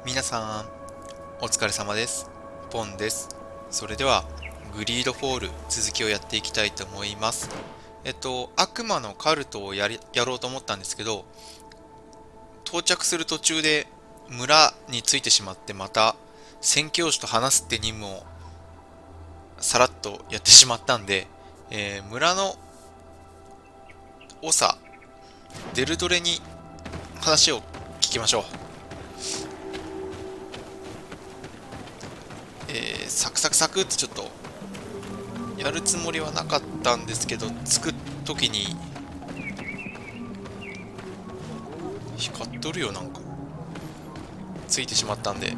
皆さん、お疲れ様です。ポンです。それでは、グリードフォール続きをやっていきたいと思います。悪魔のカルトをやろうと思ったんですけど、到着する途中で村に着いてしまってまた宣教師と話すって任務をさらっとやってしまったんで、村の長、デルドレに話を聞きましょう。サクサクサクってちょっとやるつもりはなかったんですけど、作る時に光っとるよ、なんかついてしまったんで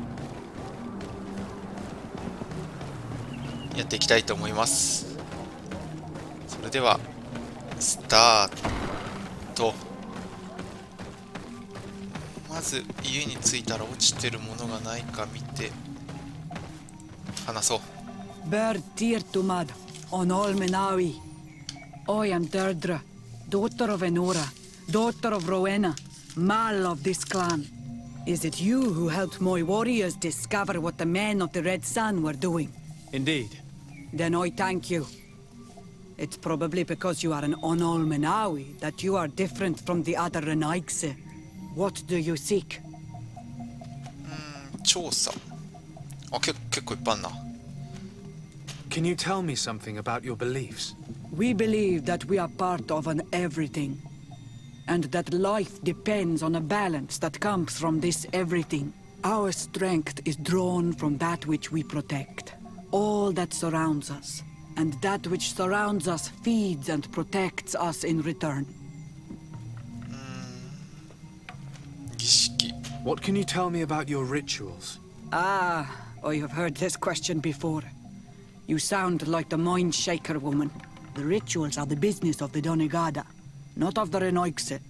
やっていきたいと思います。それではスタート。まず家に着いたら落ちてるものがないか見て話そう。Bird dear to mad, on all Menawi. I am Deirdre, daughter of Enora, daughter of Rowena, Mal of this clan. Is it you who helped my warriors discover what the men of the Red Sun were doing? Indeed. Then I thank you. It's probably because you are an Onol Menawi that you are different from the other Renaigse. What do you seek? 調査。結構いっぱいあんな。Can you tell me something about your beliefs? We believe that we are part of an everything, and that life depends on a balance that comes from this everything. Our strength is drawn from that which we protect, all that surrounds us, and that which surrounds us feeds and protects us in return. 儀式。 What can you tell me about your rituals? Ah, I have heard this question before. You sound like the Mind Shaker woman. The rituals are the business of the Donegada, not of the Renoigse.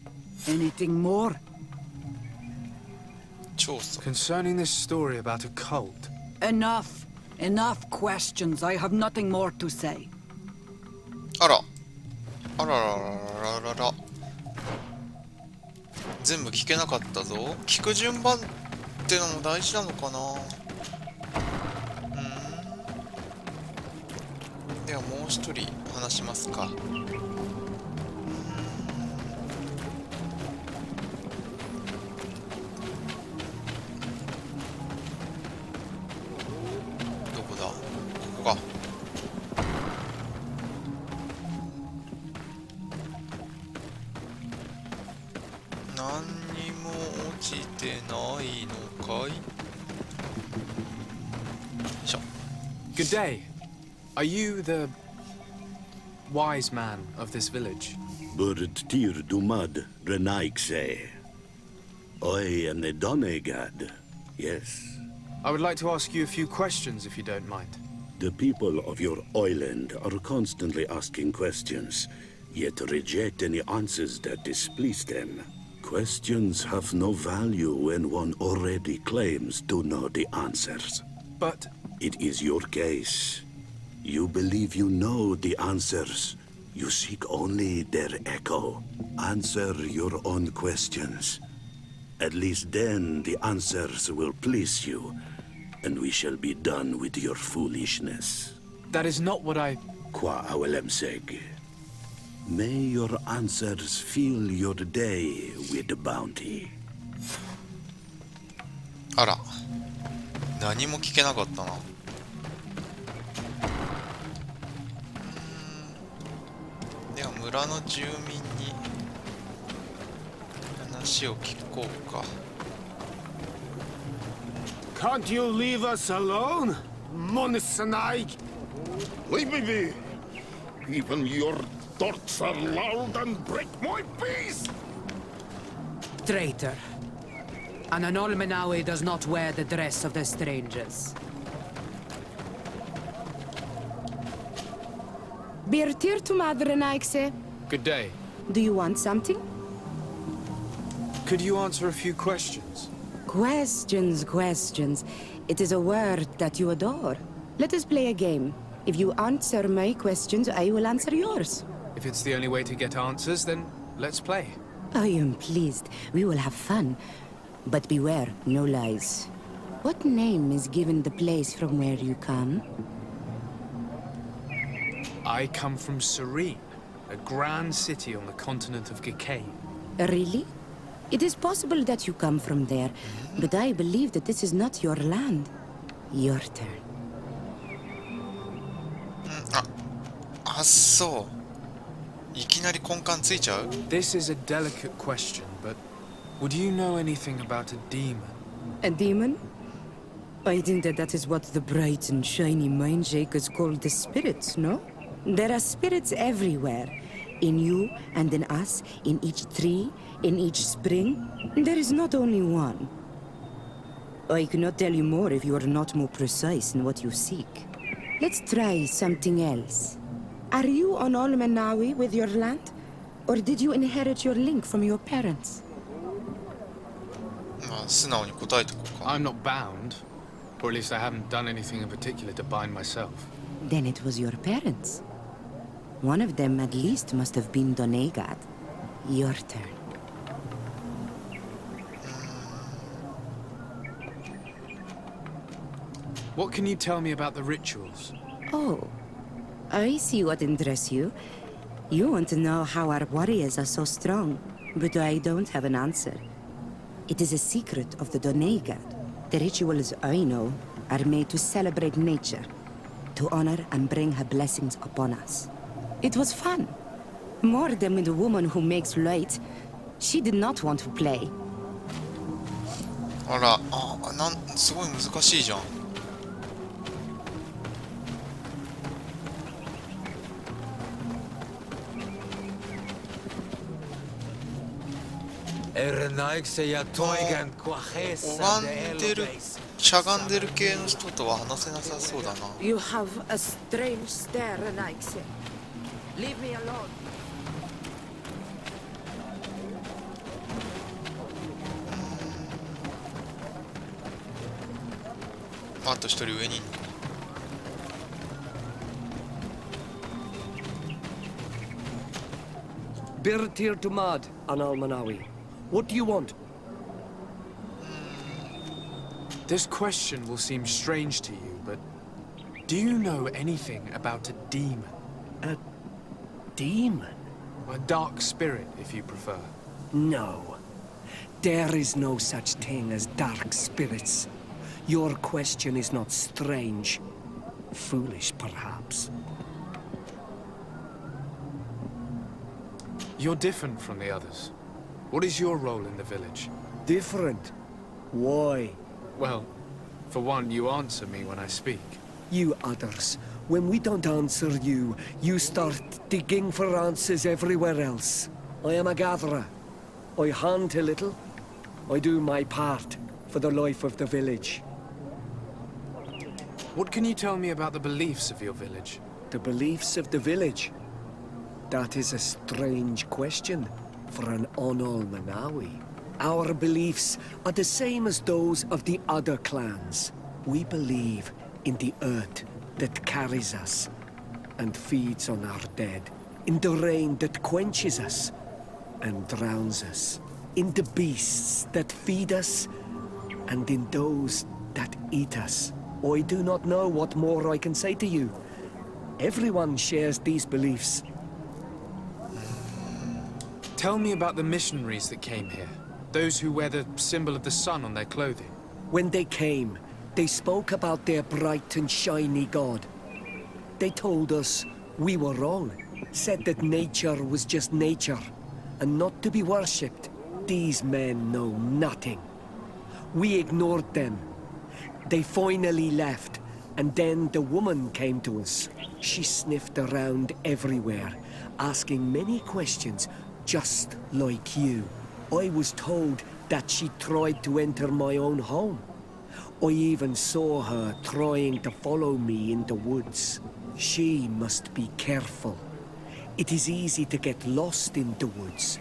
Anything more? 調査。 Concerning this story about a cult. Enough. Enough questions. I have nothing more to say. あらららららら。全部聞けなかったぞ。聞く順番ってのも大事なのかな。ではもう一人話しますか。どこだ？ここか。何にも落ちてないのかい？よいしょ。 Good day. Are you the wise man of this village? Burt tir dumad renaikse. I am the Donegad. Yes. I would like to ask you a few questions if you don't mind. The people of your island are constantly asking questions, yet reject any answers that displease them. Questions have no value when one already claims to know the answers. But It is your case. You believe you know the answers. You seek only their echo. Answer your own questions. At least then the answers will please you, and we shall be done with your foolishness. that is not what I... Qua awelemseg. May your answers fill your day with bounty. あら、何も聞けなかったな。では村の住民に話を聞こうか。 Can't you leave us alone? Monisanaig! Leave me be! Even your thoughts are loud and break my peace! Traitor. An Anolmenawi does not wear the dress of the strangers. Birtir to Madre Naikse. Good day. Do you want something? Could you answer a few questions? Questions. It is a word that you adore. Let us play a game. If you answer my questions, I will answer yours. If it's the only way to get answers, then let's play. I am pleased. We will have fun. But beware, no lies. What name is given the place from where you come? I come from Serene, a grand city on the continent of Gikane. Really? It is possible that you come from there, but I believe that this is not your land. Your turn. あ、そういきなり根幹ついちゃう？ This is a delicate question, but would you know anything about a demon? A demon? I think that is what the bright and shiny mind shakers call the spirits, no? There are spirits everywhere. In you and in us, in each tree, in each spring. There is not only one. I cannot tell you more if you are not more precise in what you seek. Let's try something else. Are you on Olmenawi with your land? Or did you inherit your link from your parents? まあ素直に答えてこうか。 I'm not bound, or at least I haven't done anything in particular to bind myself. Then it was your parents. One of them at least must have been Doneigad. Your turn. What can you tell me about the rituals? Oh, I see what interests you. You want to know how our warriors are so strong, but I don't have an answer. It is a secret of the Doneigad. The rituals I know are made to celebrate nature, to honor and bring her blessings upon us. It was fun. More than with the woman who makes light. She did not want to play. あら、すごい難しいじゃん。拝んでる、しゃがんでる系の人とは話せなさそうだな。You have a strange stare, Anaxe. Leave me alone. あと一人上にいるのか。 Birtir to Mad, an Almanawi. What do you want? This question will seem strange to you, but do you know anything about a demon? A demon? A dark spirit, if you prefer. No. There is no such thing as dark spirits. Your question is not strange. Foolish, perhaps. You're different from the others. What is your role in the village? Different? Why? Well, for one, you answer me when I speak. You others, when we don't answer you, you start digging for answers everywhere else. I am a gatherer. I hunt a little. I do my part for the life of the village. What can you tell me about the beliefs of your village? The beliefs of the village? That is a strange question for an Onol-Manawi. Our beliefs are the same as those of the other clans. We believe in the earth that carries us and feeds on our dead, in the rain that quenches us and drowns us, in the beasts that feed us and in those that eat us. I do not know what more I can say to you. Everyone shares these beliefs. Tell me about the missionaries that came here. Those who wear the symbol of the sun on their clothing. When they came, they spoke about their bright and shiny god. They told us we were wrong, said that nature was just nature, and not to be worshipped. These men know nothing. We ignored them. They finally left, and then the woman came to us. She sniffed around everywhere, asking many questions, just like you. I was told that she tried to enter my own home. I even saw her trying to follow me in the woods. She must be careful. It is easy to get lost in the woods,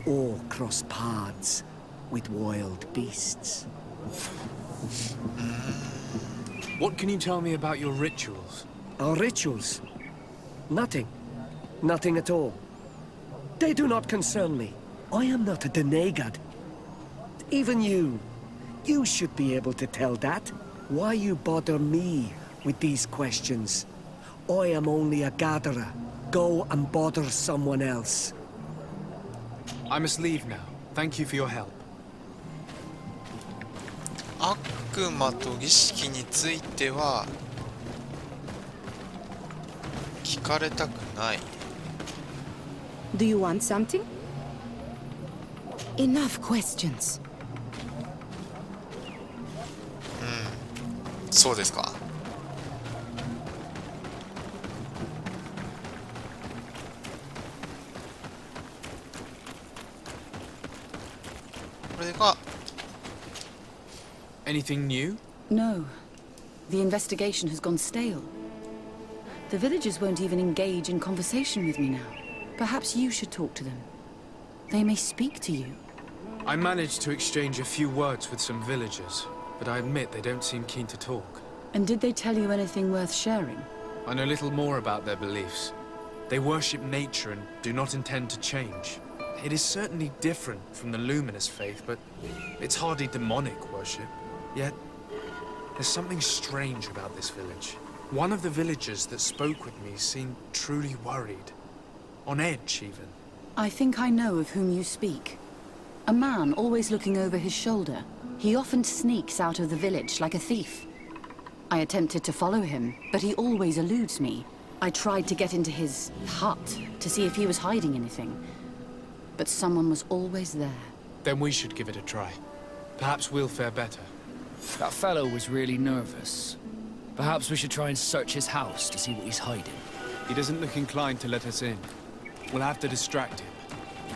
or cross paths with wild beasts. What can you tell me about your rituals? Our rituals? Nothing. Nothing at all. They do not concern me. I am not a Doneigad. Even you. You should be able to tell that. Why you bother me with these questions? I am only a gatherer. Go and bother someone else. I must leave now. Thank you for your help. 悪魔と儀式については聞かれたくない。 Do you want something? Enough questions. そうですか。これが Anything new? No. The investigation has gone stale. The villagers won't even engage in conversation with me now. Perhaps you should talk to them. They may speak to you. I managed to exchange a few words with some villagers, but I admit they don't seem keen to talk. And did they tell you anything worth sharing? I know little more about their beliefs. They worship nature and do not intend to change. It is certainly different from the luminous faith, but it's hardly demonic worship. Yet, there's something strange about this village. One of the villagers that spoke with me seemed truly worried. On edge, even. I think I know of whom you speak. A man always looking over his shoulder. He often sneaks out of the village like a thief. I attempted to follow him, but he always eludes me. I tried to get into his hut to see if he was hiding anything. But someone was always there. Then we should give it a try. Perhaps we'll fare better. That fellow was really nervous. Perhaps we should try and search his house to see what he's hiding. He doesn't look inclined to let us in. We'll have to distract him.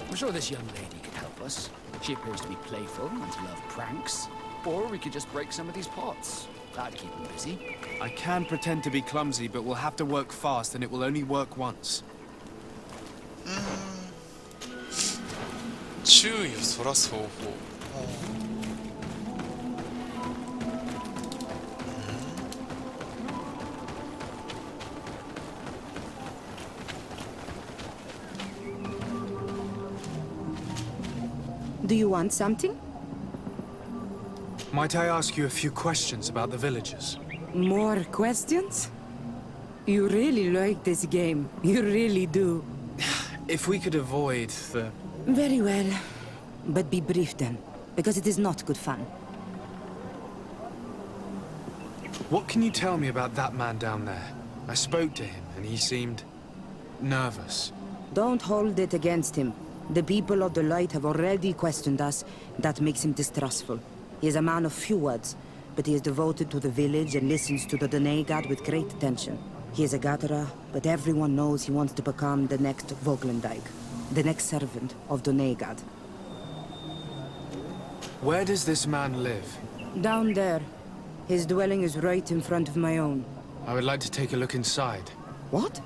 I'm sure this young lady could help us. She appears to be playful and to love pranks. Or we could just break some of these pots. That'd keep him busy. I can pretend to be clumsy, but we'll have to work fast, and it will only work once. 注意をそらす方法。Do you want something? Might I ask you a few questions about the villagers? More questions? You really like this game. You really do. If we could avoid the... Very well. But be brief then, because it is not good fun. What can you tell me about that man down there? I spoke to him, and he seemed... nervous. Don't hold it against him. The people of the light have already questioned us. That makes him distrustful. He is a man of few words, but he is devoted to the village and listens to the Dene god with great attention. He is a gatherer, but everyone knows he wants to become the next Voglandike, the next servant of Dene god. Where does this man live? Down there. His dwelling is right in front of my own. I would like to take a look inside. What?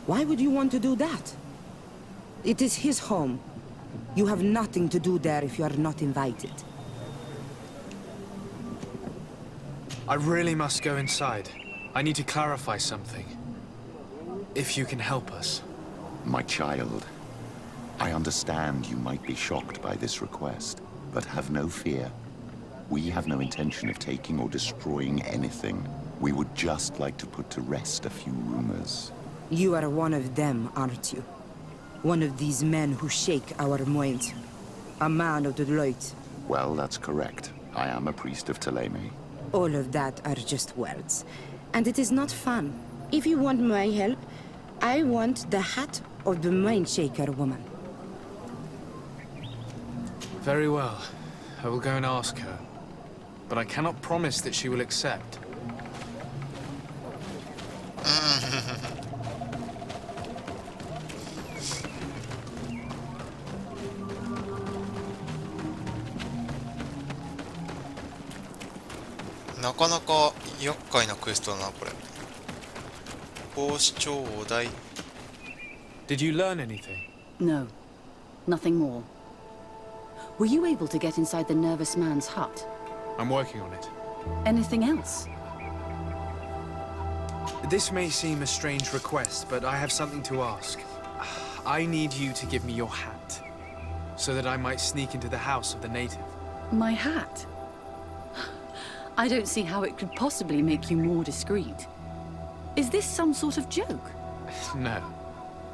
Why would you want to do that? It is his home. You have nothing to do there if you are not invited. I really must go inside. I need to clarify something. If you can help us. My child, I understand you might be shocked by this request, but have no fear. We have no intention of taking or destroying anything. We would just like to put to rest a few rumors. You are one of them, aren't you? One of these men who shake our minds. A man of the light. Well, that's correct. I am a priest of Ptolemy. All of that are just words. And it is not fun. If you want my help, I want the hat of the mind shaker woman. Very well. I will go and ask her. But I cannot promise that she will accept. "なかなか厄介なクエストだな、これ。帽子頂戴。 Did you learn anything? No. Nothing more. Were you able to get inside the nervous man's hut? I'm working on it. Anything else? This may seem a strange request, but I have something to ask. I need you to give me your hat, so that I might sneak into the house of the native. My hat? I don't see how it could possibly make you more discreet. Is this some sort of joke? No.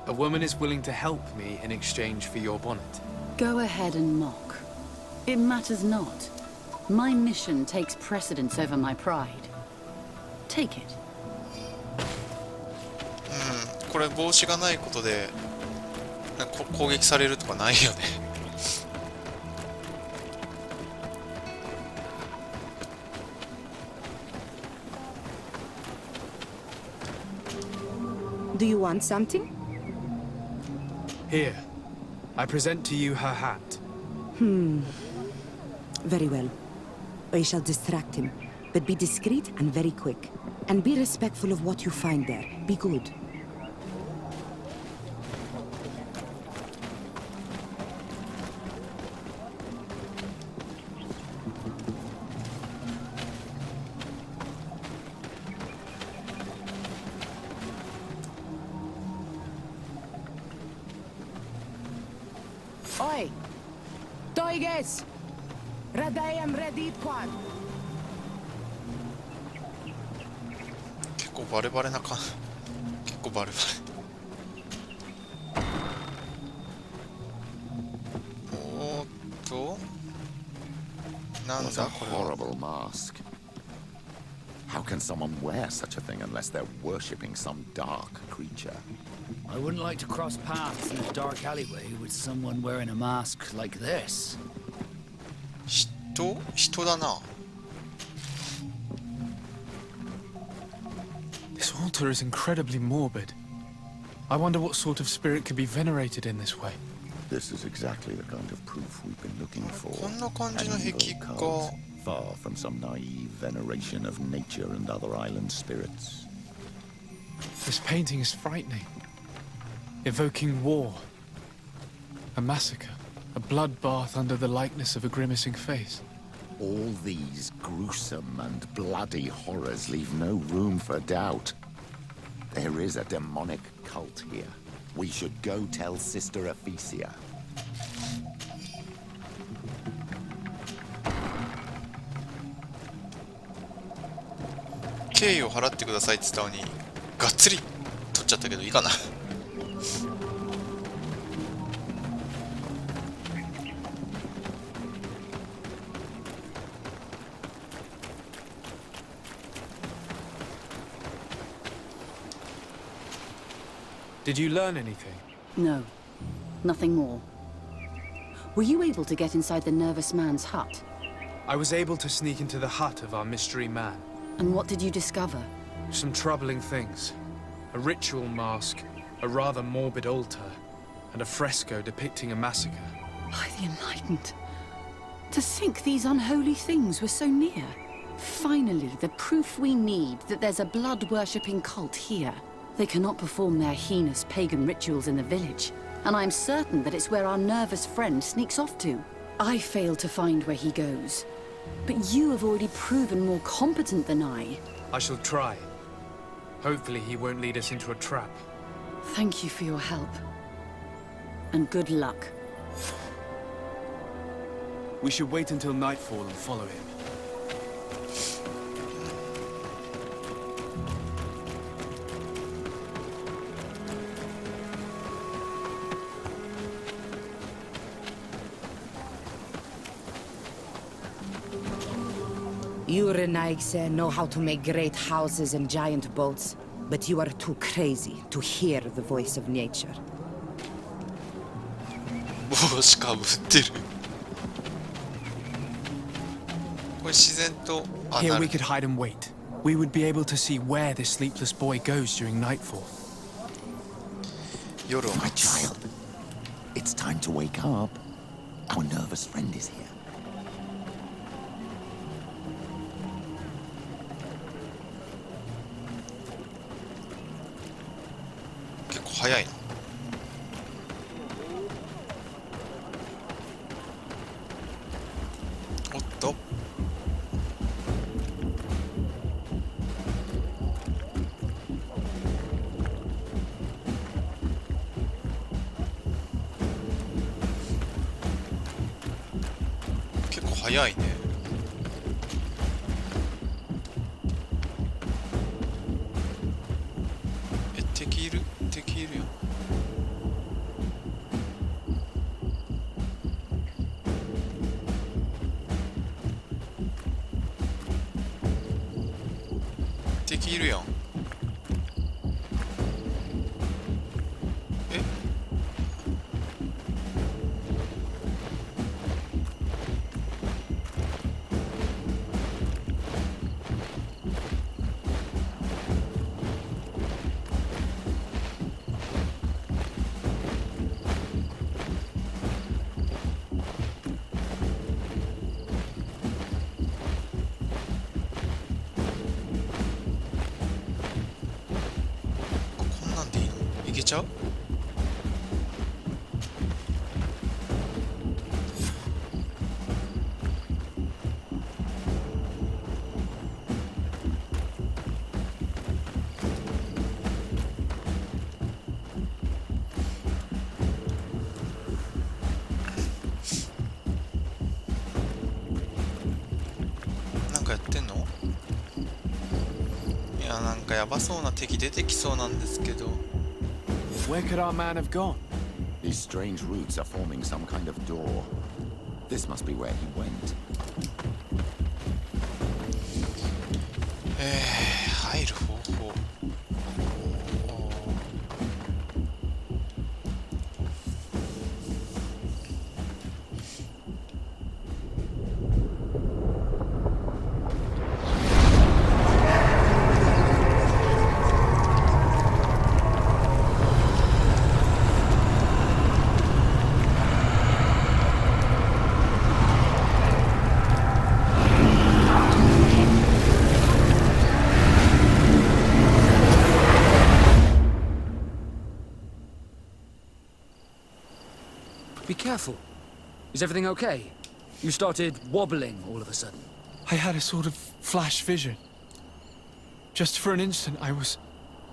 A woman is willing to help me in exchange for your bonnet. Go ahead and mock. It matters not. My mission takes precedence over my pride. Take it. これ帽子がないことで攻撃されるとかないよね。Do you want something? Here. I present to you her hat. Very well. I shall distract him, but be discreet and very quick. And be respectful of what you find there. Be good. Oi! Toiges! Radayam redit quad! 結構バレバレなか。結構バレバレ。おーっと。なん What だ a これは。 horrible mask. How can someone wear such a thing unless they're worshipping some dark creature? I wouldn't like to cross paths in a dark alleyway with someone wearing a mask like this. 人だな。 This altar is incredibly morbid. I wonder what sort of spirit could be venerated in this way. This is exactly the kind of proof we've been looking for. こんな感じの An 壁 evil 画。 cult, far from some naive veneration of nature and other island spirits. This painting is frightening. Evoking war. A massacre. A bloodbath under the likeness of a grimacing face. All these gruesome and bloody horrors leave no room for doubt. There is a demonic cult here. We should go tell Sister Ephesia. 敬意を払ってくださいって言ったのにがっつり取っちゃったけどいいかな。Did you learn anything? No. Nothing more. Were you able to get inside the nervous man's hut? I was able to sneak into the hut of our mystery man. And what did you discover? Some troubling things. A ritual mask, a rather morbid altar, and a fresco depicting a massacre. By the Enlightened. To think these unholy things were so near. Finally, the proof we need that there's a blood-worshipping cult here. They cannot perform their heinous pagan rituals in the village, and I'm certain that it's where our nervous friend sneaks off to. I failed to find where he goes, but you have already proven more competent than I. I shall try. Hopefully he won't lead us into a trap. Thank you for your help. And good luck. We should wait until nightfall and follow him. You Renaigse know how to make great houses and giant boats, but you are too crazy to hear the voice of nature. 帽子かぶってる。これ自然と Here な we る could hide and wait. We would be able to see where this sleepless boy goes during nightfall. 夜を My 待つ。 child, it's time to wake up. Our nervous friend is here. 結構早いな。おっと。結構早いね。敵いるやん。え、こんなんでいいの？いけちゃう？なんかやってんの？いや、なんかやばそうな敵出てきそうなんですけど。 Where could our man have gone? These strange roots are forming some kind of door. This must be where he went. 入る方法。Be careful. Is everything okay? You started wobbling all of a sudden. I had a sort of flash vision. Just for an instant, I was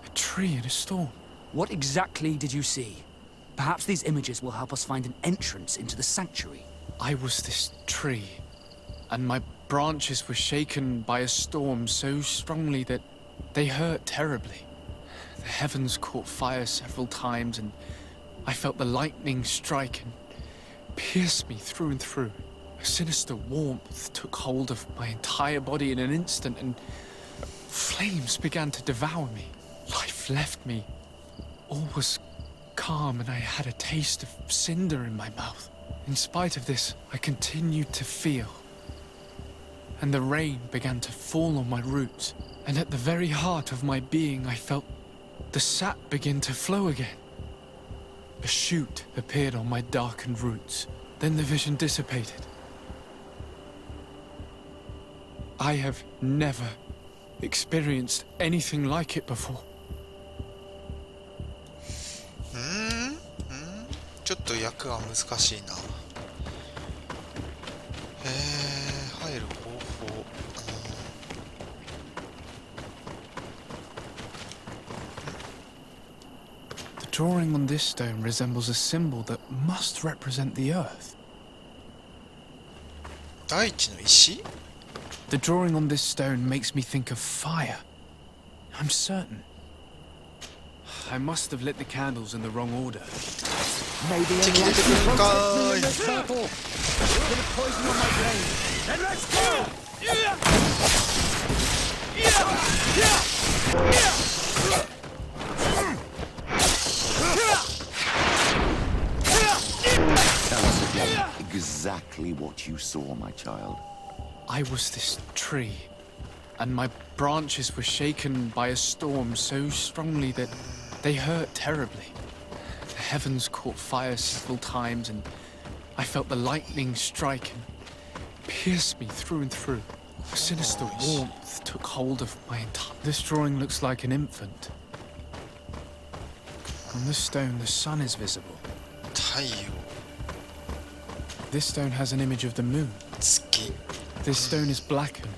a tree in a storm. What exactly did you see? Perhaps these images will help us find an entrance into the sanctuary. I was this tree, and my branches were shaken by a storm so strongly that they hurt terribly. The heavens caught fire several times, and I felt the lightning strike and pierce me through and through. A sinister warmth took hold of my entire body in an instant, and flames began to devour me. Life left me. All was calm, and I had a taste of cinder in my mouth. In spite of this, I continued to feel. And the rain began to fall on my roots, and at the very heart of my being, I felt the sap begin to flow again. A shoot appeared on my darkened roots. Then the vision dissipated. I have never experienced anything like it before. ちょっと役は難しいな。入る方法。The drawing on this stone resembles a symbol that must represent the earth. 大地の石？ The drawing on this stone makes me think of fire. I'm certain. I must have lit the candles in the wrong order. Maybe 敵出てくるんかーい。 battle. Bit of poison on my brain. Then let's go! Tell us again exactly what you saw, my child. I was this tree, and my branches were shaken by a storm so strongly that they hurt terribly. The heavens caught fire several times, and I felt the lightning strike and pierce me through and through. A sinister warmth took hold of my entire... This drawing looks like an infant. On this stone, the sun is visible. 太陽。 This stone has an image of the moon. 月。 This stone is blackened,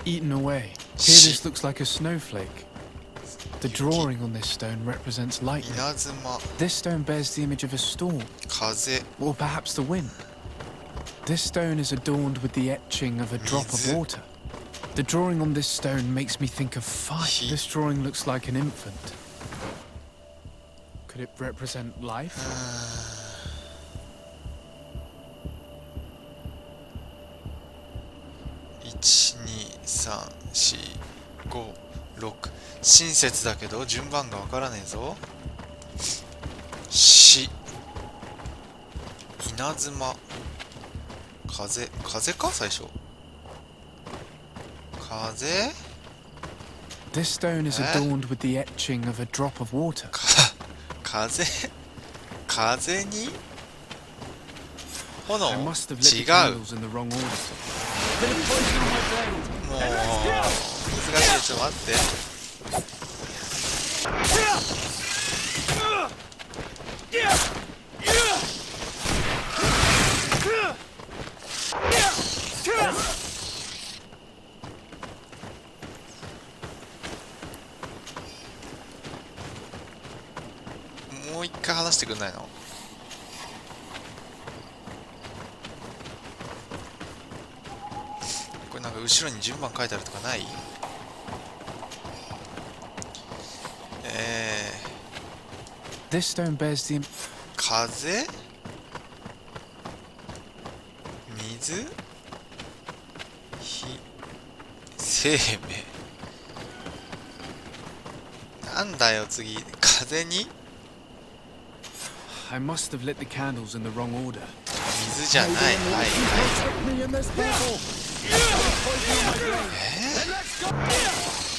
eaten away. Here this looks like a snowflake. The drawing on this stone represents lightning. 稲妻。 This stone bears the image of a storm, 風。 or perhaps the wind. This stone is adorned with the etching of a drop of water. The drawing on this stone makes me think of fire. This drawing looks like an infant. Could it represent life? 1、2、3、4、5、6。親切だけど順番がわからねえぞ。し、稲妻、風、風か最初。風 This stone is adorned with the etching of a drop of water. 風風に炎 I 違う。 must have lit the candles in the wrong order. もう難しい。ちょっと待って。もう一回話してくんないの？これなんか後ろに順番書いてあるとかない？This stone bears the 風？水？火？生命？なんだよ次。風に？ I must have lit the candles in the wrong order. 水じゃない。はいはい。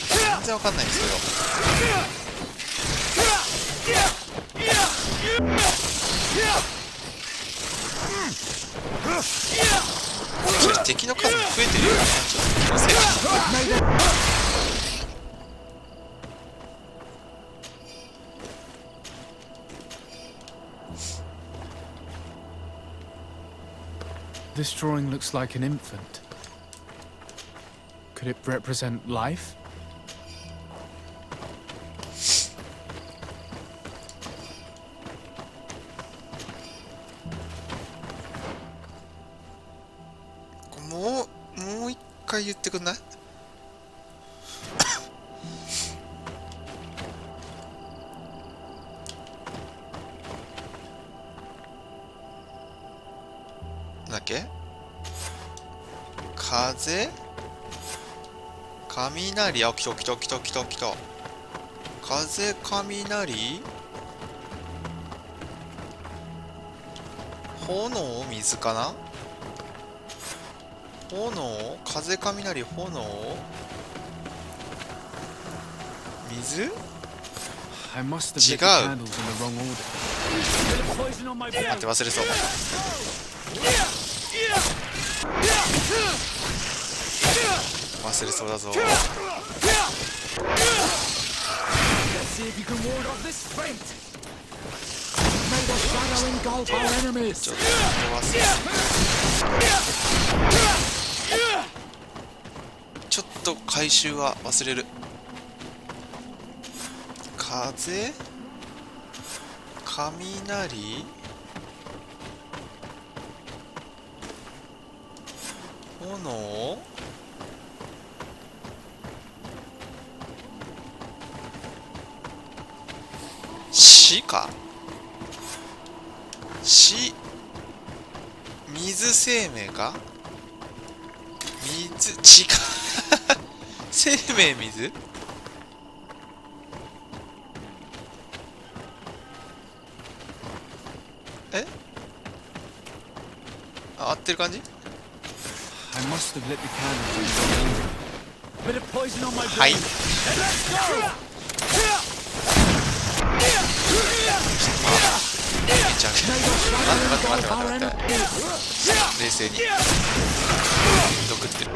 全然わかんないですよ。それ敵の数も増えてるよね。ちょっと気のせいかな。This drawing looks like an infant. Could it represent life? もう一回言ってくんない？なんだっけ？風？雷？あ、来た来た来た来た来た。風、雷？炎？水かな？炎？風、雷、炎？水？ I must have lit the candles in the wrong order. 待って忘れそう。忘れそうだぞ。ちょっと忘れちょっと回収は忘れる。風？雷？炎？死か？死？水生命か？水？違う。生命水？え？あ、合ってる感じ？ I must have lit the candles in the wrong order. Bit of poison on my brain. はい。ちゃう。待って冷静に毒ってる。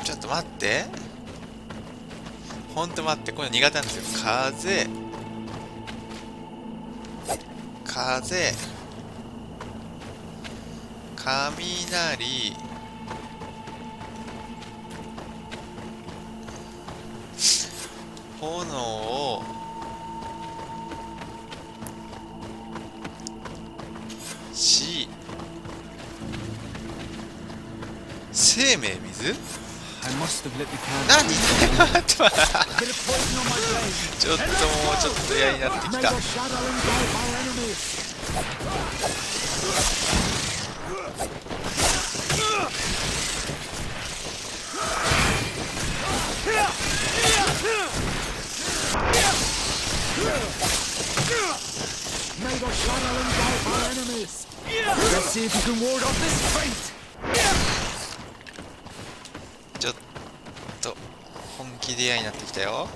ちょっと待って、ほんと待って、これ苦手なんですよ。風雷炎死生命水 I must have lit the candle. 何待って待ってちょっともうちょっと嫌になってきた。 May the shadow engulf our enemies. Let's see if you can ward off this fate. ちょっと本気で嫌になってきたよ。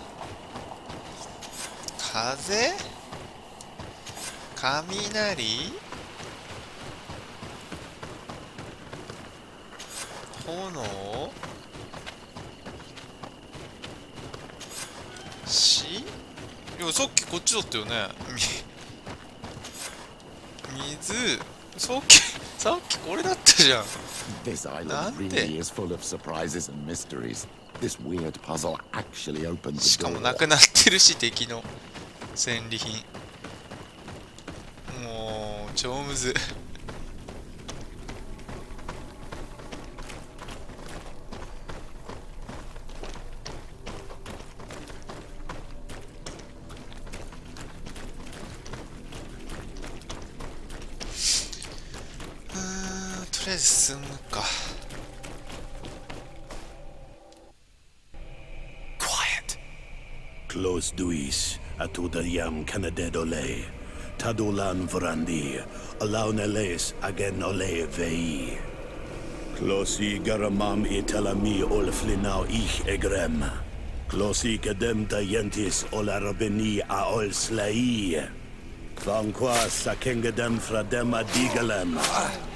風？雷？炎？し？いやさっきこっちだったよね。水？さっきこれだったじゃん。 This island really is full of surprises and mysteries. This weird puzzle actually opened し the かも door. なくなってるし、敵の戦利品。もう超むず。とりあえず進むか。 Close duis, atuda yam canadedole, tadulan vrandi, alauneles agen ole vei. Closi garamam itelami olflinau ich egrem. Closi kedem dayentis olarabeni a ol slai. Kvanqua sakengedem fradem adigalem.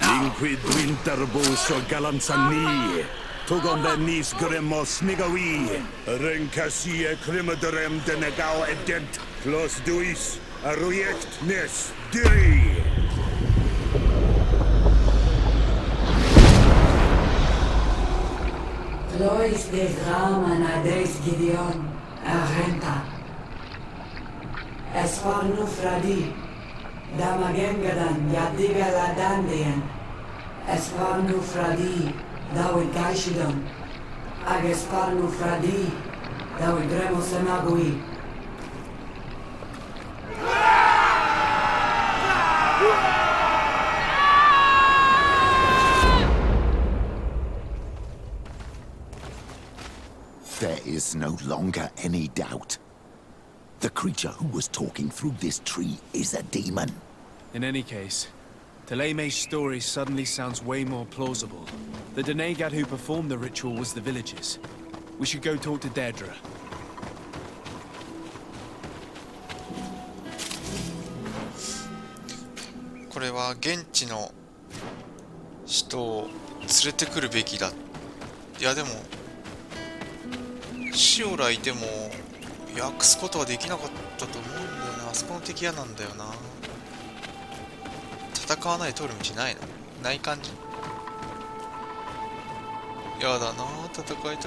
Linquid winterbus o galamsani. Tugom benis gremos nigawi. Renkasie krimaderem denegao edent. Close duis, arujekt nes diri. Lois des Raman ades Gideon, Argenta. Esfarnu Fradi, Damagengadan, Yadiga Ladandian. Esfarnu Fradi, Dawi Gaishidon. Agesfarnu Fradi, Dawi Gremos Emagui. There is no longer any doubt. The creature who was talking through this tree is a demon. In any case, Teleme's story suddenly sounds way more plausible. The Denegad who performed the ritual was the villagers. We should go talk to Deirdre. これは現地の人を連れてくるべきだ。いやでもシオラいても訳すことはできなかったと思うんだよな。あそこの敵嫌なんだよな。戦わないで通る道ないの？ない感じ？やだな、戦いたくないな。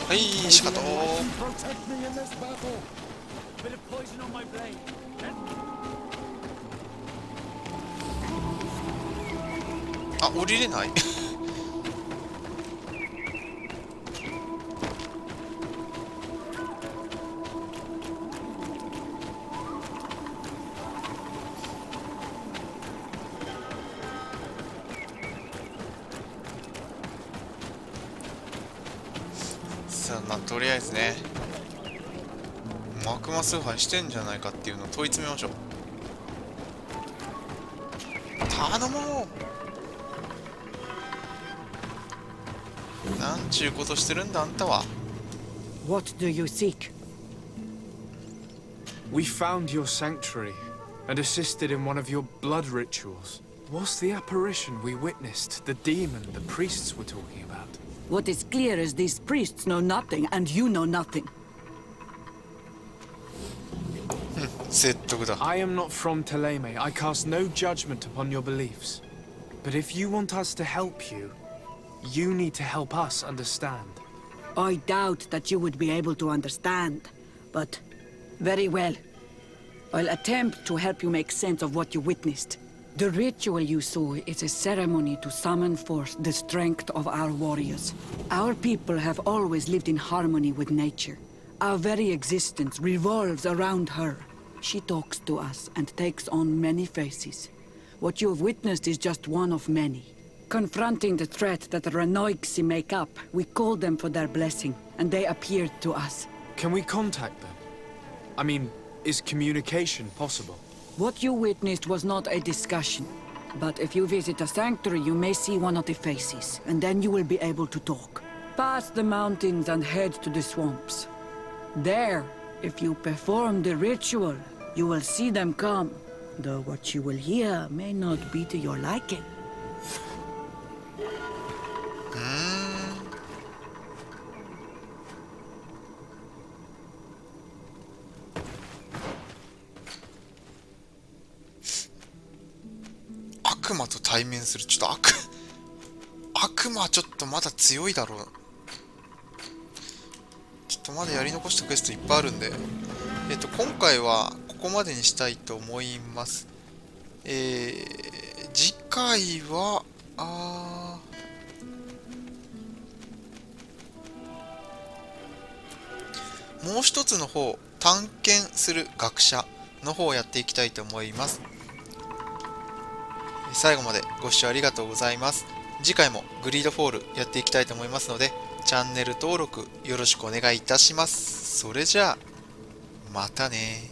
はい、しかと。 Protect me in this battle. Bit of poison on my blade. あ、降りれない。さあ、まあとりあえずね、悪魔崇拝してんじゃないかっていうのを問い詰めましょう。頼もう。なんちゅうことしてるんだあんたは。 What do you seek? We found your sanctuary and assisted in one of your blood rituals. Was the apparition we witnessed the demon the priests were talking about? What is clear is these priests know nothing, and you know nothing. 説得だ。 I am not from Teleme. I cast no judgment upon your beliefs. But if you want us to help you, you need to help us understand. I doubt that you would be able to understand, but very well. I'll attempt to help you make sense of what you witnessed. The ritual you saw is a ceremony to summon forth the strength of our warriors. Our people have always lived in harmony with nature. Our very existence revolves around her. She talks to us and takes on many faces. What you have witnessed is just one of many. Confronting the threat that the Renoixi make up, we called them for their blessing, and they appeared to us. Can we contact them? I mean, is communication possible? What you witnessed was not a discussion. But if you visit a sanctuary, you may see one of the faces, and then you will be able to talk. Pass the mountains and head to the swamps. There, if you perform the ritual, you will see them come. Though what you will hear may not be to your liking. 悪魔と対面する。ちょっと悪魔はちょっとまだ強いだろう。ちょっとまだやり残したクエストいっぱいあるんで、今回はここまでにしたいと思います。次回はもう一つの方、探検する学者の方をやっていきたいと思います。最後までご視聴ありがとうございます。次回もグリードフォールやっていきたいと思いますので、チャンネル登録よろしくお願いいたします。それじゃあ、またね。